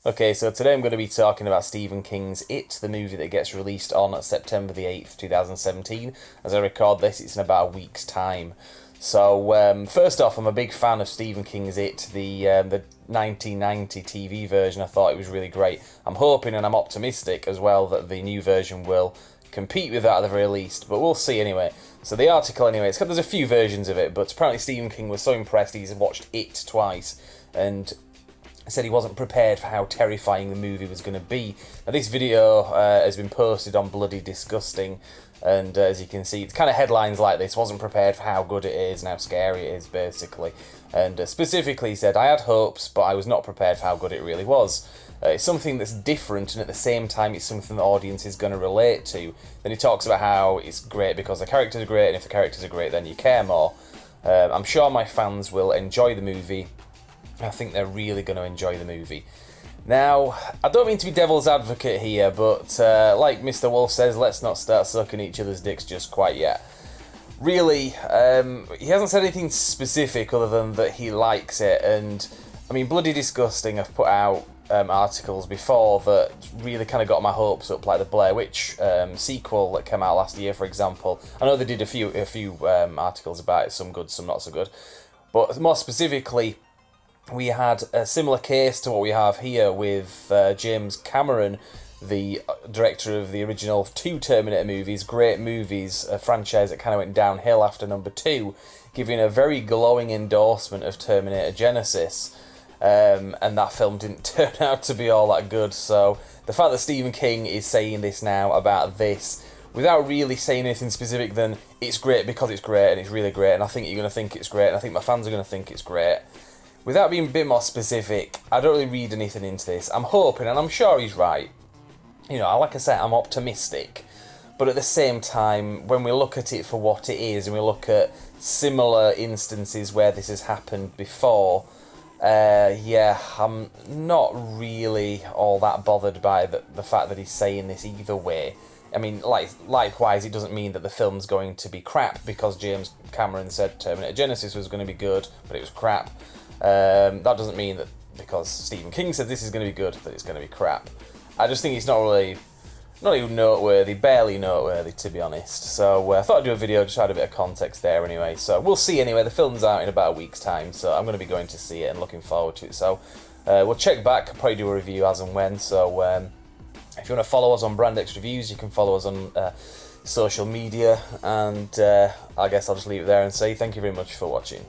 Okay, so today I'm going to be talking about Stephen King's It, the movie that gets released on September the 8th, 2017. As I record this, it's in about a week's time. So, first off, I'm a big fan of Stephen King's It, the 1990 TV version. I thought it was really great. I'm hoping and I'm optimistic as well that the new version will compete with that at the very least, but we'll see anyway. So the article anyway, there's a few versions of it, but apparently Stephen King was so impressed he's watched It twice, and said he wasn't prepared for how terrifying the movie was going to be. Now, this video has been posted on Bloody Disgusting, and as you can see, it's kind of headlines like this: wasn't prepared for how good it is and how scary it is, basically. And specifically, he said, I had hopes, but I was not prepared for how good it really was. It's something that's different, and at the same time, it's something the audience is going to relate to. Then he talks about how it's great because the characters are great, and if the characters are great, then you care more. I'm sure my fans will enjoy the movie. I think they're really going to enjoy the movie. Now, I don't mean to be devil's advocate here, but like Mr. Wolf says, let's not start sucking each other's dicks just quite yet. Really, he hasn't said anything specific other than that he likes it, and I mean, Bloody Disgusting, I've put out articles before that really kind of got my hopes up, like the Blair Witch sequel that came out last year, for example. I know they did a few articles about it, some good, some not so good, but more specifically, we had a similar case to what we have here with James Cameron, the director of the original two Terminator movies, great movies, a franchise that kind of went downhill after number 2, giving a very glowing endorsement of Terminator Genisys. And that film didn't turn out to be all that good, so the fact that Stephen King is saying this now about this, without really saying anything specific than it's great because it's great and it's really great, and I think you're going to think it's great, and I think my fans are going to think it's great, without being a bit more specific, I don't really read anything into this. I'm hoping, and I'm sure he's right. You know, like I said, I'm optimistic. But at the same time, when we look at it for what it is, and we look at similar instances where this has happened before, I'm not really all that bothered by the fact that he's saying this either way. I mean, likewise, it doesn't mean that the film's going to be crap because James Cameron said Terminator Genisys was going to be good, but it was crap. That doesn't mean that because Stephen King said this is going to be good, that it's going to be crap. I just think it's not even noteworthy, barely noteworthy, to be honest. So I thought I'd do a video, just add a bit of context there anyway. So we'll see anyway, the film's out in about a week's time, so I'm going to be going to see it and looking forward to it. So we'll check back, probably do a review as and when. So if you want to follow us on Brand X Reviews, you can follow us on social media, and I guess I'll just leave it there and say thank you very much for watching.